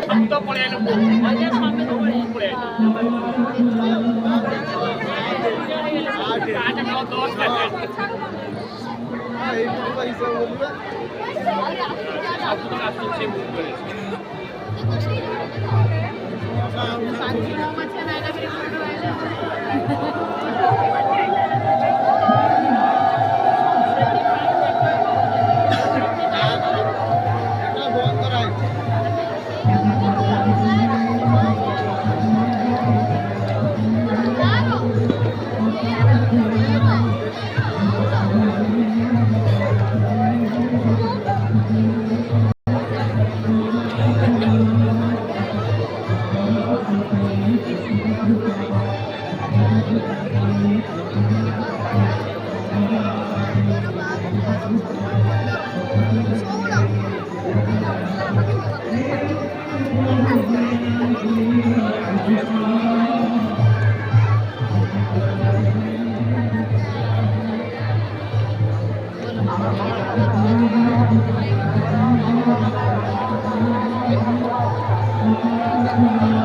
हम तो पड़े लोग आजा सामने तो पड़े आज मैं दोस्त है এই পয়সা বলবা সব তো আসছে সে মুখ করে শান্তি নাম আছে না এটা মেরে ফটো আছে Thank you.